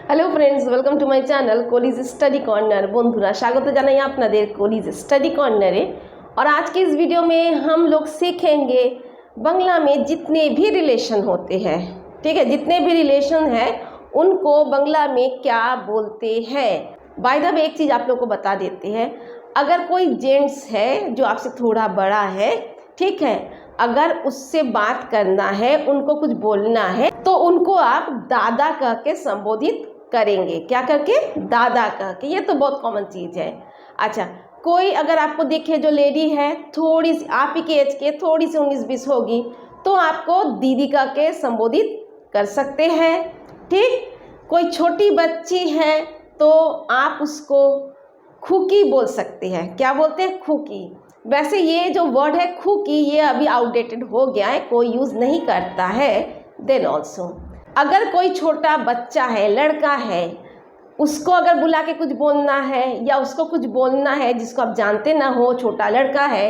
Hello friends, welcome to my channel college study corner. বন্ধুরা স্বাগত জানাই আপনাদের कोलिज स्टडी कॉर्नरे। और आज के इस वीडियो में हम लोग सीखेंगे बांग्ला में जितने भी रिलेशन होते हैं, ठीक है, जितने भी रिलेशन हैं उनको बांग्ला में क्या बोलते हैं। बाय द वे एक चीज़ आप लोग को बता देते हैं, अगर कोई जेंट्स है जो आपसे थोड़ा बड़ा है, ठीक है, अगर उससे बात करना है, उनको कुछ बोलना है, तो उनको आप दादा कह के संबोधित करेंगे। क्या करके? दादा कह के। ये तो बहुत कॉमन चीज़ है। अच्छा, कोई अगर आपको देखे जो लेडी है थोड़ी सी आप ही के एज के, थोड़ी सी 19-20 होगी, तो आपको दीदी कह के संबोधित कर सकते हैं। ठीक, कोई छोटी बच्ची है तो आप उसको खुकी बोल सकते हैं। क्या बोलते हैं? खुकी। वैसे ये जो वर्ड है खुकी, ये अभी आउटडेटेड हो गया है, कोई यूज़ नहीं करता है। देन ऑल्सो अगर कोई छोटा बच्चा है, लड़का है, उसको अगर बुला के कुछ बोलना है या उसको कुछ बोलना है जिसको आप जानते ना हो, छोटा लड़का है,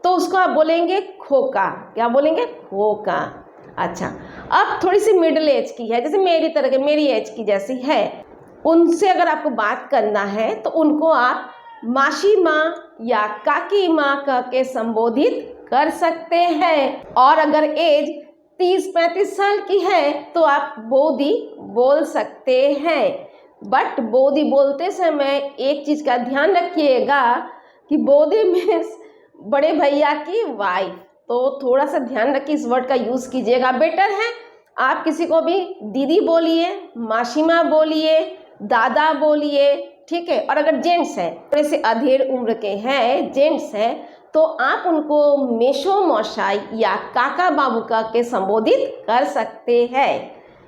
तो उसको आप बोलेंगे खोका। क्या बोलेंगे? खोका। अच्छा, अब थोड़ी सी मिडिल एज की है, जैसे मेरी तरह के, मेरी एज की जैसी है, उनसे अगर आपको बात करना है तो उनको आप मासी माँ या काकी माँ कह के संबोधित कर सकते हैं। और अगर एज 30-35 साल की है तो आप बोदी बोल सकते हैं। बट बोदी बोलते समय एक चीज़ का ध्यान रखिएगा कि बोदी में बड़े भैया की वाइफ, तो थोड़ा सा ध्यान रखिए, इस वर्ड का यूज़ कीजिएगा। बेटर है आप किसी को भी दीदी बोलिए, मासीमा बोलिए, दादा बोलिए, ठीक है। और अगर जेंट्स हैं, थोड़े से अधेड़ उम्र के हैं, जेंट्स हैं, तो आप उनको मेशो मौसाई या काका बाबू का के संबोधित कर सकते हैं।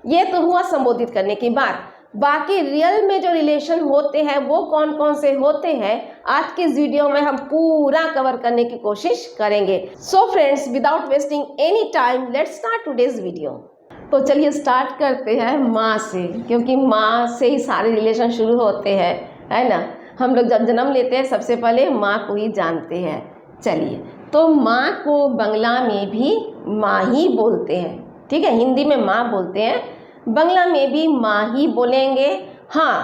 ये तो हुआ संबोधित करने की बात। बाकी रियल में जो रिलेशन होते हैं वो कौन कौन से होते हैं, आज के इस वीडियो में हम पूरा कवर करने की कोशिश करेंगे। So friends, without wasting any time, let's start today's video. तो चलिए स्टार्ट करते हैं माँ से, क्योंकि माँ से ही सारे रिलेशन शुरू होते हैं, है ना। हम लोग जब जन्म लेते हैं सबसे पहले माँ को ही जानते हैं। चलिए, तो माँ को बांग्ला में भी माँ ही बोलते हैं, ठीक है। हिंदी में माँ बोलते हैं, बांग्ला में भी माँ ही बोलेंगे। हाँ,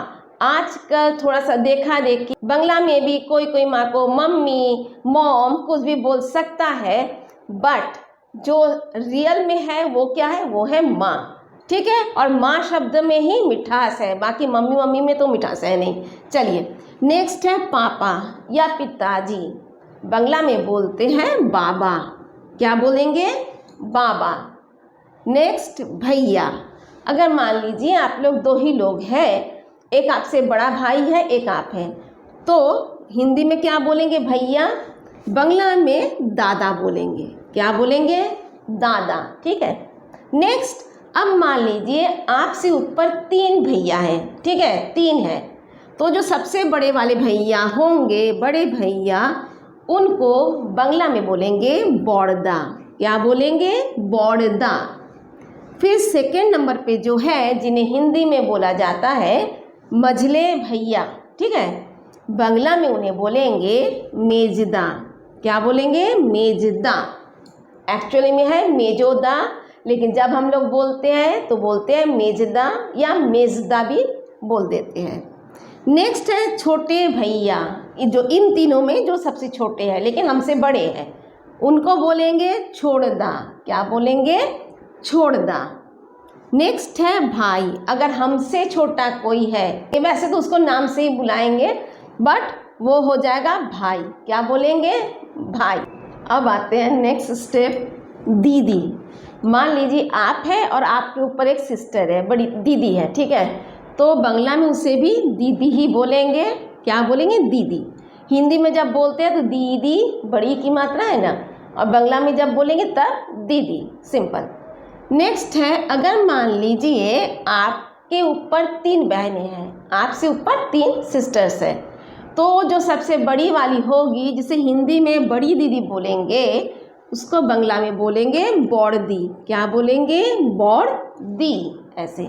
आजकल थोड़ा सा देखा देखी बांग्ला में भी कोई कोई माँ को मम्मी, मॉम कुछ भी बोल सकता है, बट जो रियल में है वो क्या है? वो है माँ, ठीक है। और माँ शब्द में ही मिठास है, बाकी मम्मी मम्मी में तो मिठास है नहीं। चलिए, नेक्स्ट है पापा या पिताजी। बांग्ला में बोलते हैं बाबा। क्या बोलेंगे? बाबा। नेक्स्ट भैया। अगर मान लीजिए आप लोग दो ही लोग हैं, एक आपसे बड़ा भाई है, एक आप हैं, तो हिंदी में क्या बोलेंगे? भैया। बांग्ला में दादा बोलेंगे। क्या बोलेंगे? दादा, ठीक है। नेक्स्ट, अब मान लीजिए आपसे ऊपर 3 भैया हैं, ठीक है, 3 हैं, तो जो सबसे बड़े वाले भैया होंगे, बड़े भैया, उनको बांग्ला में बोलेंगे बड़दा। क्या बोलेंगे? बड़दा। फिर सेकंड नंबर पे जो है, जिन्हें हिंदी में बोला जाता है मझले भैया, ठीक है, बांग्ला में उन्हें बोलेंगे मेजदा। क्या बोलेंगे? मेजदा। एक्चुअली में है मेजोदा, लेकिन जब हम लोग बोलते हैं तो बोलते हैं मेजदा या मेजदा भी बोल देते हैं। नेक्स्ट है छोटे भैया, जो इन तीनों में जो सबसे छोटे हैं लेकिन हमसे बड़े हैं, उनको बोलेंगे छोड़दा। क्या बोलेंगे? छोड़दा। नेक्स्ट है भाई। अगर हमसे छोटा कोई है, वैसे तो उसको नाम से ही बुलाएंगे, बट वो हो जाएगा भाई। क्या बोलेंगे? भाई। अब आते हैं नेक्स्ट स्टेप, दीदी। मान लीजिए आप है और आपके ऊपर एक सिस्टर है, बड़ी दीदी है, ठीक है, तो बांग्ला में उसे भी दीदी ही बोलेंगे। क्या बोलेंगे? दीदी। हिंदी में जब बोलते हैं तो दीदी बड़ी की मात्रा है ना, और बांग्ला में जब बोलेंगे तब दीदी, सिंपल। नेक्स्ट है, अगर मान लीजिए आपके ऊपर 3 बहनें हैं, आपसे ऊपर 3 सिस्टर्स हैं, तो जो सबसे बड़ी वाली होगी, जिसे हिंदी में बड़ी दीदी बोलेंगे, उसको बांग्ला में बोलेंगे बड़दी। क्या बोलेंगे? बड़दी। ऐसे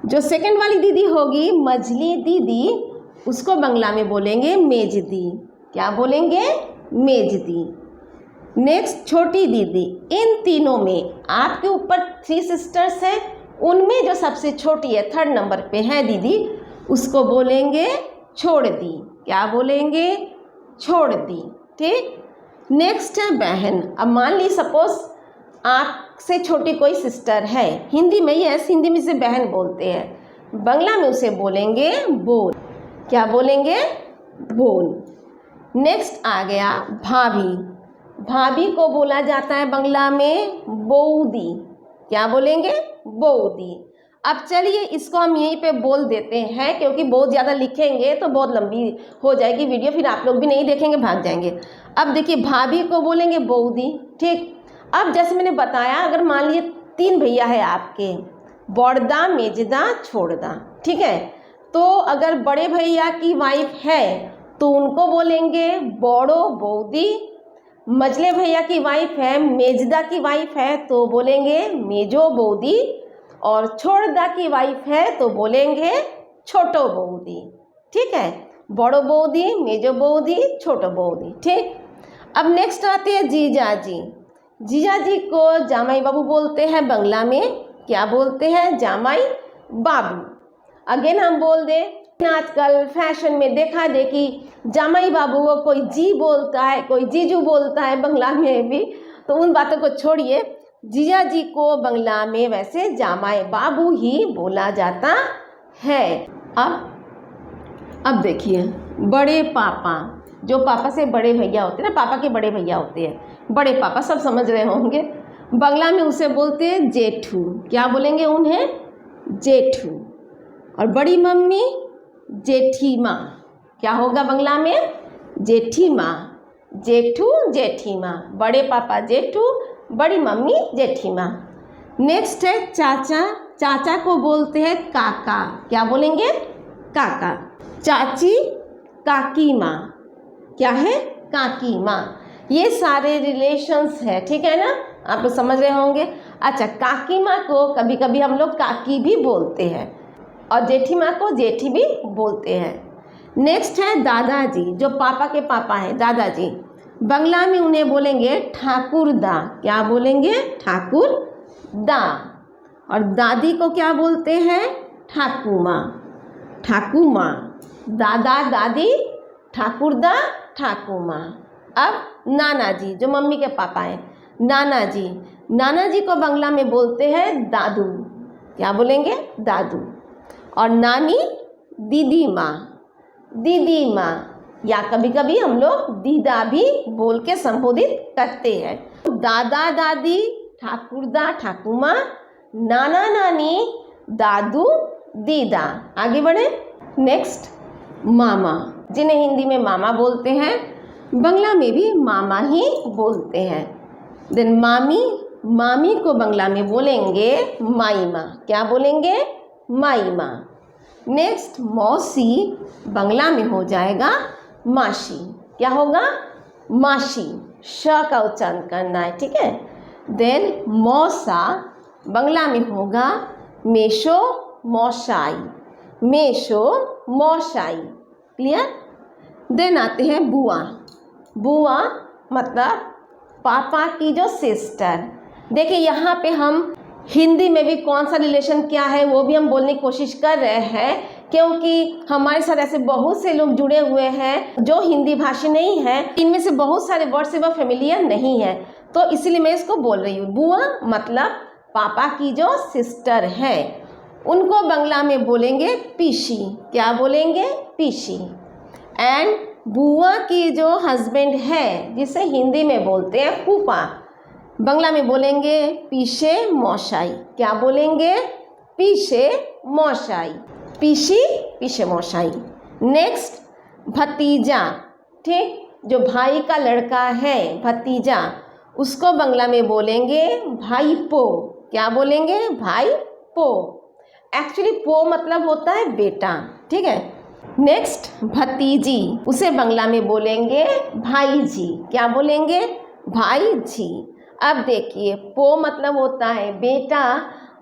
जो सेकंड वाली दीदी होगी, मझली दीदी, उसको बांग्ला में बोलेंगे मेजदी। क्या बोलेंगे? मेजदी। नेक्स्ट छोटी दीदी। इन तीनों में आपके ऊपर 3 सिस्टर्स हैं, उनमें जो सबसे छोटी है, 3rd नंबर पे है दीदी, उसको बोलेंगे छोड़ दी। क्या बोलेंगे? छोड़ दी। ठीक। नेक्स्ट है बहन। अब मान ली सपोज आपसे छोटी कोई सिस्टर है, हिंदी में यस, हिंदी में से बहन बोलते हैं, बांग्ला में उसे बोलेंगे बोन। क्या बोलेंगे? बोन। नेक्स्ट आ गया भाभी। भाभी को बोला जाता है बांग्ला में बौदी। क्या बोलेंगे? बौदी। अब चलिए इसको हम यहीं पे बोल देते हैं, क्योंकि बहुत ज़्यादा लिखेंगे तो बहुत लंबी हो जाएगी वीडियो, फिर आप लोग भी नहीं देखेंगे, भाग जाएंगे। अब देखिए भाभी को बोलेंगे बौदी। ठीक। अब जैसे मैंने बताया, अगर मान लीजिए 3 भैया है आपके, बड़दा, मेजदा, छोड़दा। ठीक है। तो अगर बड़े भैया की वाइफ है तो उनको बोलेंगे बड़ो बौदी। मझले भैया की वाइफ है, मेजदा की वाइफ है, तो बोलेंगे मेजो बौदी। और छोड़दा की वाइफ है तो बोलेंगे छोटो बौदी। ठीक है। बड़ो बौदी, मेजो बौदी, छोटो बौदी। ठीक। अब नेक्स्ट आते हैं जीजा जी। जीजा जी को जामाई बाबू बोलते हैं बांग्ला में। क्या बोलते हैं? जामाई बाबू। अगेन हम बोल दें, आजकल फैशन में देखा देखी जामाई बाबू को कोई जी बोलता है, कोई जीजू बोलता है बांग्ला में भी, तो उन बातों को छोड़िए। जीजा जी को बांग्ला में वैसे जामाई बाबू ही बोला जाता है। अब देखिए बड़े पापा, जो पापा से बड़े भैया होते हैं ना, पापा के बड़े भैया होते हैं, बड़े पापा, सब समझ रहे होंगे। बांग्ला में उसे बोलते हैं जेठू। क्या बोलेंगे उन्हें? जेठू। और बड़ी मम्मी जेठी माँ। क्या होगा बांग्ला में? जेठी माँ। जेठू जेठी माँ। बड़े पापा जेठू, बड़ी मम्मी जेठी माँ। नेक्स्ट है चाचा। चाचा को बोलते हैं काका। क्या बोलेंगे? काका। चाची काकी माँ। क्या है? काकी माँ। ये सारे रिलेशंस है। ठीक है ना, आप लोग समझ रहे होंगे। अच्छा, काकी माँ को कभी कभी हम लोग काकी भी बोलते हैं, और जेठी माँ को जेठी भी बोलते हैं। नेक्स्ट है दादाजी, जो पापा के पापा हैं, दादाजी। बांग्ला में उन्हें बोलेंगे ठाकुर दा। क्या बोलेंगे? ठाकुर दा। और दादी को क्या बोलते हैं? ठाकुमा। ठाकुमा। दादा दादी, ठाकुर दा, ठाकुमा। अब नाना जी, जो मम्मी के पापा हैं, नाना जी। नाना जी को बांग्ला में बोलते हैं दादू। क्या बोलेंगे? दादू। और नानी दीदी माँ। दीदी माँ, या कभी कभी हम लोग दीदा भी बोल के संबोधित करते हैं। दादा दादी, ठाकुरदा ठाकुमा, नाना नानी, दादू दीदा। आगे बढ़े। नेक्स्ट मामा, जिन्हें हिंदी में मामा बोलते हैं, बांग्ला में भी मामा ही बोलते हैं। देन मामी। मामी को बांग्ला में बोलेंगे माई माँ। क्या बोलेंगे? माई माँ। नेक्स्ट मौसी, बांग्ला में हो जाएगा मासी। क्या होगा? मासी। श का उच्चारण करना है। ठीक है। देन मौसा, बांग्ला में होगा मेशो मौसाई। मेशो मौसाई। क्लियर। देन आते हैं बुआ। बुआ मतलब पापा की जो सिस्टर। देखिए यहाँ पे हम हिंदी में भी कौन सा रिलेशन क्या है वो भी हम बोलने की कोशिश कर रहे हैं, क्योंकि हमारे साथ ऐसे बहुत से लोग जुड़े हुए हैं जो हिंदी भाषी नहीं है। इनमें से बहुत सारे वर्ड से वह फेमिलियर नहीं है, तो इसीलिए मैं इसको बोल रही हूँ। बुआ मतलब पापा की जो सिस्टर है, उनको बांग्ला में बोलेंगे पीसी। क्या बोलेंगे? पीसी। एंड बुआ की जो हस्बैंड है, जिसे हिंदी में बोलते हैं फूफा, बांग्ला में बोलेंगे पीछे मौसाई। क्या बोलेंगे? पीछे मौसाई। पीसी, पीछे मौसाई। नेक्स्ट भतीजा। ठीक, जो भाई का लड़का है भतीजा, उसको बांग्ला में बोलेंगे भाई पो। क्या बोलेंगे? भाई पो। एक्चुअली पो मतलब होता है बेटा। ठीक है। नेक्स्ट भतीजी, उसे बांग्ला में बोलेंगे भाई जी। क्या बोलेंगे? भाई जी। अब देखिए पो मतलब होता है बेटा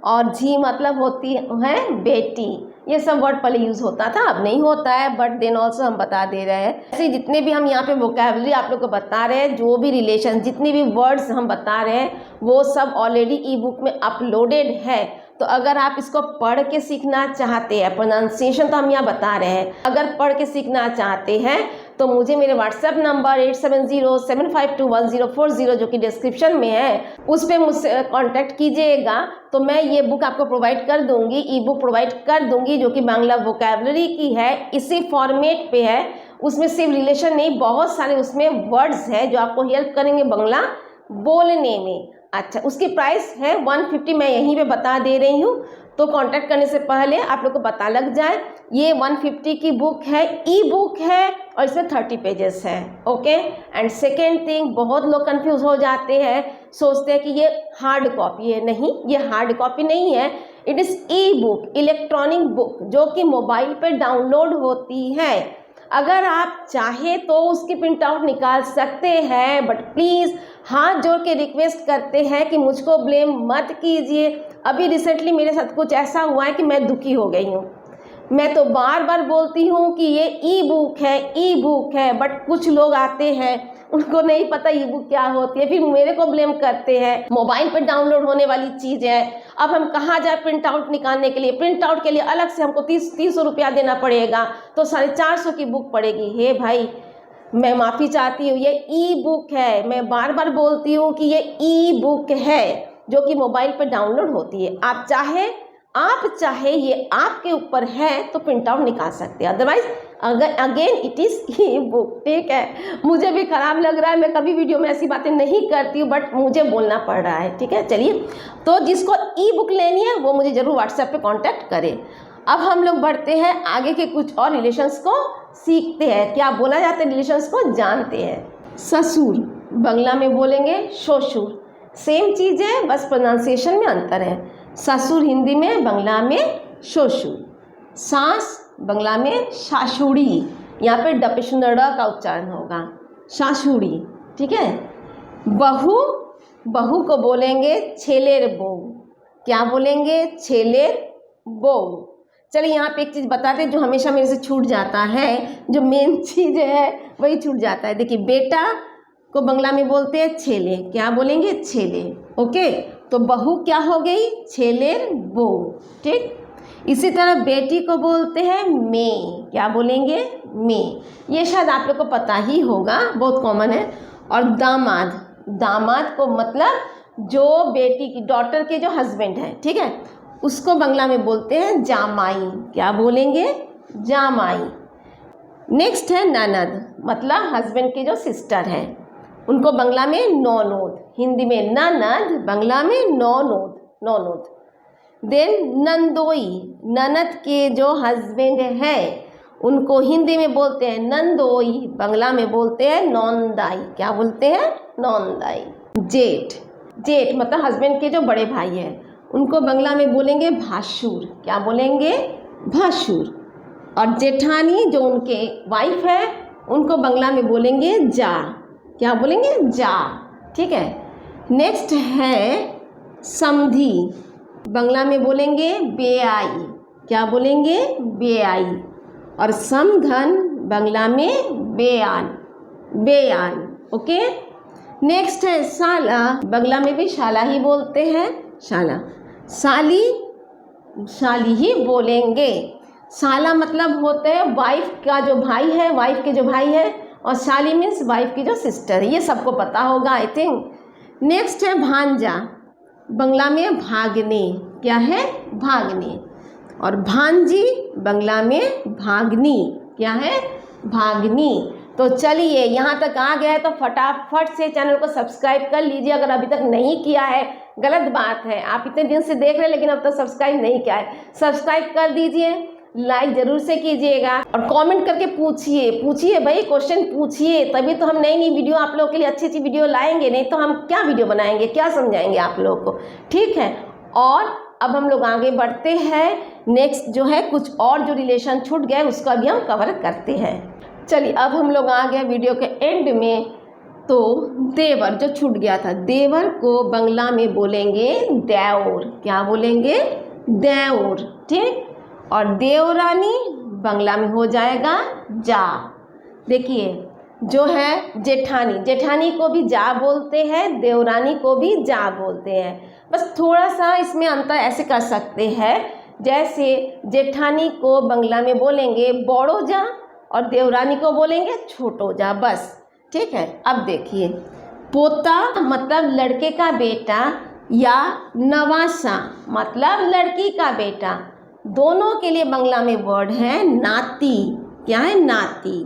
और जी मतलब होती है बेटी। ये सब वर्ड पहले यूज़ होता था, अब नहीं होता है, बट देन ऑल्सो हम बता दे रहे हैं। ऐसे जितने भी हम यहाँ पे वोकैबुलरी आप लोग को बता रहे हैं, जो भी रिलेशन, जितनी भी वर्ड्स हम बता रहे हैं, वो सब ऑलरेडी ई बुक में अपलोडेड है। तो अगर आप इसको पढ़ के सीखना चाहते हैं, प्रोनाउंसिएशन तो हम यहाँ बता रहे हैं, अगर पढ़ के सीखना चाहते हैं तो मुझे मेरे व्हाट्सएप नंबर 8707521040 जो कि डिस्क्रिप्शन में है, उस पर मुझसे कांटेक्ट कीजिएगा। तो मैं ये बुक आपको प्रोवाइड कर दूंगी, ई बुक प्रोवाइड कर दूंगी, जो कि बांग्ला वोकैबुलरी की है, इसी फॉर्मेट पे है। उसमें सिर्फ रिलेशन नहीं, बहुत सारे उसमें वर्ड्स हैं जो आपको हेल्प करेंगे बांग्ला बोलने में। अच्छा, उसकी प्राइस है 150, मैं यहीं पे बता दे रही हूँ, तो कांटेक्ट करने से पहले आप लोग को पता लग जाए। ये 150 की बुक है, ई बुक है, और इसमें 30 पेजेस है। ओके। एंड सेकेंड थिंग, बहुत लोग कंफ्यूज हो जाते हैं, सोचते हैं कि ये हार्ड कॉपी है। नहीं, ये हार्ड कॉपी नहीं है, it is E book, electronic book, जो कि मोबाइल पर डाउनलोड होती है। अगर आप चाहे तो उसकी प्रिंट आउट निकाल सकते हैं, बट प्लीज़ हाथ जोड़ के रिक्वेस्ट करते हैं कि मुझको ब्लेम मत कीजिए। अभी रिसेंटली मेरे साथ कुछ ऐसा हुआ है कि मैं दुखी हो गई हूँ। मैं तो बार बार बोलती हूँ कि ये ई बुक है, ई बुक है, बट कुछ लोग आते हैं, उनको नहीं पता ई बुक क्या होती है, फिर मेरे को ब्लेम करते हैं। मोबाइल पर डाउनलोड होने वाली चीज़ है, अब हम कहाँ जाए प्रिंट आउट निकालने के लिए? प्रिंट आउट के लिए अलग से हमको 300 रुपया देना पड़ेगा, तो 450 की बुक पड़ेगी। हे भाई, मैं माफ़ी चाहती हूँ, ये ई बुक है। मैं बार बार बोलती हूँ कि ये ई बुक है, जो कि मोबाइल पर डाउनलोड होती है। आप चाहे ये आपके ऊपर है तो प्रिंट आउट निकाल सकते हैं, अदरवाइज अगर again it is E book. ठीक है, मुझे भी ख़राब लग रहा है, मैं कभी वीडियो में ऐसी बातें नहीं करती हूँ, बट मुझे बोलना पड़ रहा है। ठीक है, चलिए, तो जिसको ई बुक लेनी है वो मुझे ज़रूर व्हाट्सएप पे कांटेक्ट करें। अब हम लोग बढ़ते हैं आगे के कुछ और रिलेशंस को सीखते हैं, क्या बोला जाता है रिलेशंस को जानते हैं। ससुर बांग्ला में बोलेंगे ससुर, सेम चीज़ है, बस प्रोनाउंसिएशन में अंतर है। ससुर हिंदी में, बांग्ला में ससुर। सास बांग्ला में शाशुड़ी, यहाँ पे डपेशुन ड़ का उच्चारण होगा, शाशुड़ी। ठीक है। बहू को बोलेंगे छेलेर बहू, क्या बोलेंगे? छेलेर बहू। चलिए, यहाँ पे एक चीज़ बताते हैं जो हमेशा मेरे से छूट जाता है, जो मेन चीज़ है वही छूट जाता है। देखिए, बेटा को बांग्ला में बोलते हैं छेले, क्या बोलेंगे? छेले। ओके, तो बहू क्या हो गई? छेलेर बहू। ठीक। इसी तरह बेटी को बोलते हैं मैं, क्या बोलेंगे? मैं। ये शायद आप लोग को पता ही होगा, बहुत कॉमन है। और दामाद को मतलब जो बेटी की, डॉटर के जो हस्बैंड है, ठीक है, उसको बांग्ला में बोलते हैं जामाई, क्या बोलेंगे? जामाई। नेक्स्ट है ननद, मतलब हस्बैंड की जो सिस्टर है, उनको बांग्ला में नौनोद, हिंदी में ननद, बांग्ला में नौनोद। देन नंदोई, ननद के जो हस्बैंड है उनको हिंदी में बोलते हैं नंदोई, बांग्ला में बोलते हैं नौंदाई, क्या बोलते हैं? नौंदाई। जेठ मतलब हस्बैंड के जो बड़े भाई हैं, उनको बांग्ला में बोलेंगे भासुर, क्या बोलेंगे? भासुर। और जेठानी जो उनके वाइफ है, उनको बांग्ला में बोलेंगे जा, क्या बोलेंगे? जा। ठीक है। नेक्स्ट है समधी, बांग्ला में बोलेंगे बेआई, क्या बोलेंगे? बेआई। और समधन बांग्ला में बेयान। ओके। नेक्स्ट है साला, बांग्ला में भी शाला ही बोलते हैं, शाला। शाली ही बोलेंगे। साला मतलब होते हैं वाइफ का जो भाई है, वाइफ के जो भाई है, और शाली मीन्स वाइफ की जो सिस्टर है। ये सबको पता होगा आई थिंक। नेक्स्ट है भांजा, बांग्ला में भागने, क्या है? भागने। और भांजी बांग्ला में भागनी, क्या है? भागनी। तो चलिए, यहाँ तक आ गया है तो फटाफट से चैनल को सब्सक्राइब कर लीजिए अगर अभी तक नहीं किया है। गलत बात है, आप इतने दिन से देख रहे हैं लेकिन अब तक सब्सक्राइब नहीं किया है, सब्सक्राइब कर दीजिए, लाइक ज़रूर से कीजिएगा, और कमेंट करके पूछिए भाई, क्वेश्चन पूछिए, तभी तो हम नई वीडियो आप लोगों के लिए अच्छी वीडियो लाएंगे, नहीं तो हम क्या वीडियो बनाएंगे, क्या समझाएंगे आप लोगों को। ठीक है। और अब हम लोग आगे बढ़ते हैं, नेक्स्ट जो है कुछ और जो रिलेशन छूट गए उसका भी हम कवर करते हैं। चलिए, अब हम लोग आ गए वीडियो के एंड में। तो देवर जो छूट गया था, देवर को बांग्ला में बोलेंगे देवर, क्या बोलेंगे? देवर। ठीक। और देवरानी बांग्ला में हो जाएगा जा। देखिए, जो है जेठानी, जेठानी को भी जा बोलते हैं, देवरानी को भी जा बोलते हैं। बस थोड़ा सा इसमें अंतर ऐसे कर सकते हैं, जैसे जेठानी को बंगला में बोलेंगे बड़ो जा और देवरानी को बोलेंगे छोटो जा, बस। ठीक है, अब देखिए, पोता मतलब लड़के का बेटा या नवासा मतलब लड़की का बेटा, दोनों के लिए बंगला में वर्ड है नाती। क्या है? नाती।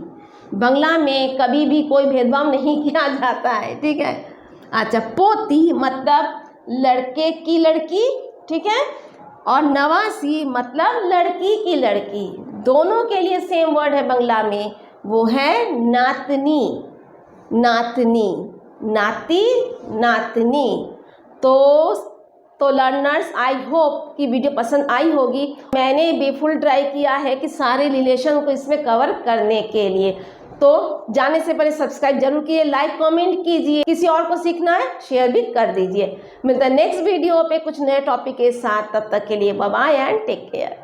बंगला में कभी भी कोई भेदभाव नहीं किया जाता है। ठीक है। अच्छा, पोती मतलब लड़के की लड़की, ठीक है, और नवासी मतलब लड़की की लड़की, दोनों के लिए सेम वर्ड है बंगला में, वो है नातनी। नातनी, नाती, नातनी। तो लर्नर्स, आई होप कि वीडियो पसंद आई होगी। मैंने बेफुल ट्राई किया है कि सारे रिलेशन को इसमें कवर करने के लिए। तो जाने से पहले सब्सक्राइब जरूर कीजिए, लाइक कमेंट कीजिए, किसी और को सीखना है शेयर भी कर दीजिए। मिलता है नेक्स्ट वीडियो पे कुछ नए टॉपिक के साथ, तब तक के लिए bye bye and take care.